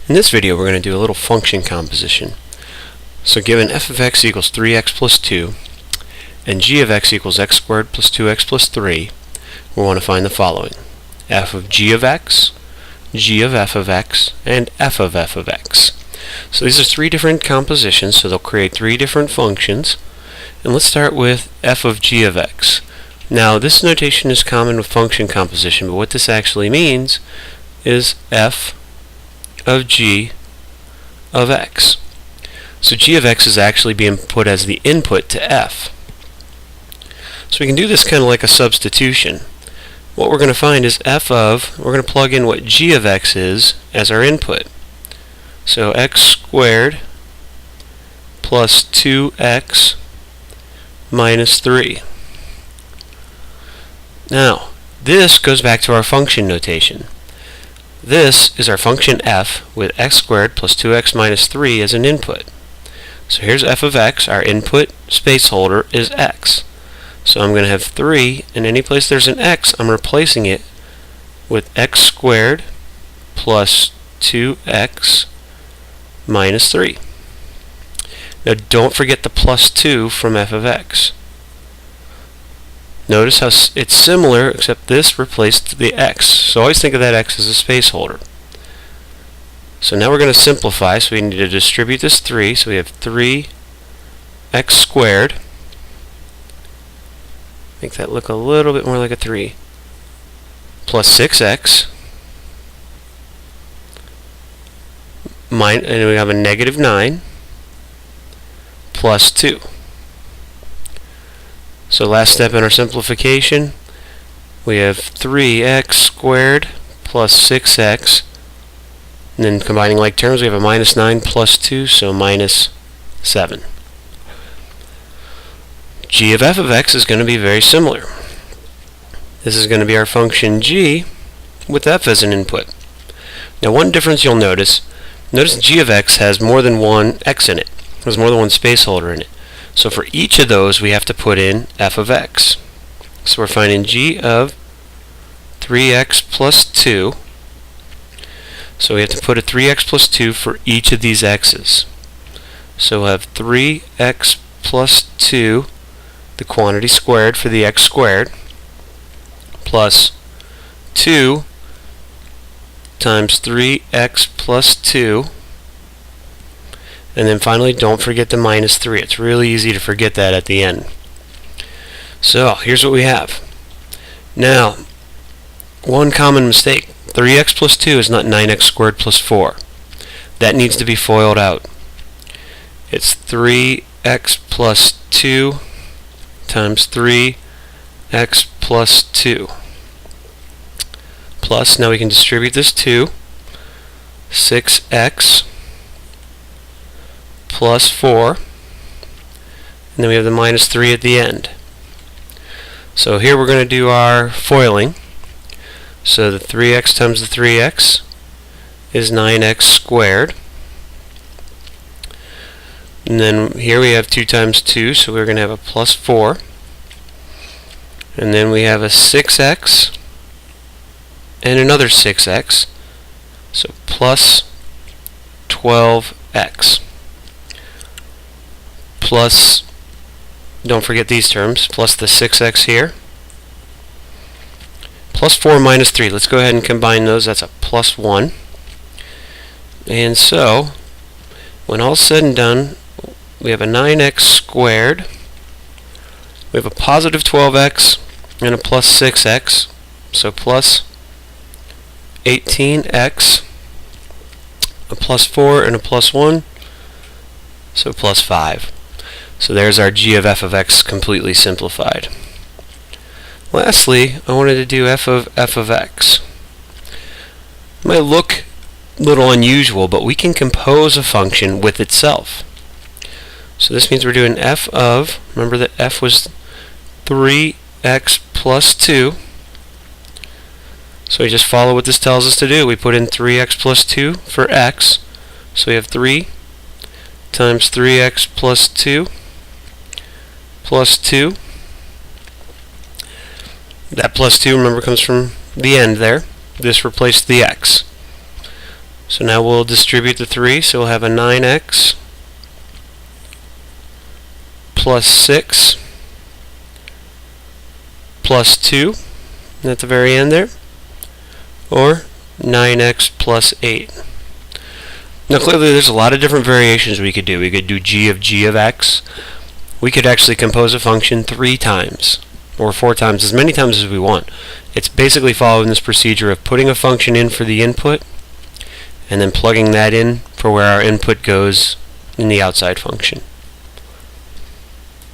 In this video we're going to do a little function composition. So given f of x equals 3x plus 2 and g of x equals x squared plus 2x plus 3, we want to find the following: f of g of x, g of f of x, and f of x. So these are three different compositions, so they'll create three different functions. And let's start with f of g of x. Now this notation is common with function composition, but what this actually means is f of g of x. So g of x is actually being put as the input to f. So we can do this kind of like a substitution. What we're going to find is we're going to plug in what g of x is as our input. So x squared plus 2x minus 3. Now, this goes back to our function notation. This is our function f with x squared plus 2x minus 3 as an input. So here's f of x. Our input spaceholder is x. So I'm going to have 3, and any place there's an x, I'm replacing it with x squared plus 2x minus 3. Now don't forget the plus 2 from f of x. Notice how it's similar, except this replaced the x. So always think of that x as a spaceholder. So now we're going to simplify, so we need to distribute this 3. So we have 3x squared. Make that look a little bit more like a 3. Plus 6x. And we have a negative 9. Plus 2. So last step in our simplification, we have 3x squared plus 6x, and then combining like terms we have a minus 9 plus 2, so minus 7. G of f of x is going to be very similar. This is going to be our function g with f as an input. Now one difference you'll notice g of x has more than one x in it. There's more than one spaceholder in it. So for each of those we have to put in f of x. So we're finding g of 3x plus 2. So we have to put a 3x plus 2 for each of these x's. So we'll have 3x plus 2, the quantity squared for the x squared, plus 2 times 3x plus 2. And then finally, don't forget the minus 3. It's really easy to forget that at the end. So here's what we have. Now, one common mistake. 3x plus 2 is not 9x squared plus 4. That needs to be FOILed out. It's 3x plus 2 times 3x plus 2. Plus, now we can distribute this 2. 6x plus 4, and then we have the minus 3 at the end. So here we're going to do our foiling. So the 3x times the 3x is 9x squared. And then here we have 2 times 2, so we're going to have a plus 4. And then we have a 6x and another 6x, so plus 12x. Plus, don't forget these terms, plus the 6x here, plus 4 minus 3. Let's go ahead and combine those. That's a plus 1. And so, when all's said and done, we have a 9x squared, we have a positive 12x, and a plus 6x, so plus 18x, a plus 4 and a plus 1, so plus 5. So there's our g of f of x completely simplified. Lastly, I wanted to do f of x. It might look a little unusual, but we can compose a function with itself. So this means we're doing f of, remember that f was 3x plus 2. So we just follow what this tells us to do. We put in 3x plus 2 for x. So we have 3 times 3x plus 2 plus 2. That plus 2, remember, comes from the end there. This replaced the x. So now we'll distribute the 3, so we'll have a 9x plus 6 plus 2 at the very end there, or 9x plus 8. Now clearly there's a lot of different variations we could do. We could do g of x. We could actually compose a function 3 times, or 4 times, as many times as we want. It's basically following this procedure of putting a function in for the input, and then plugging that in for where our input goes in the outside function.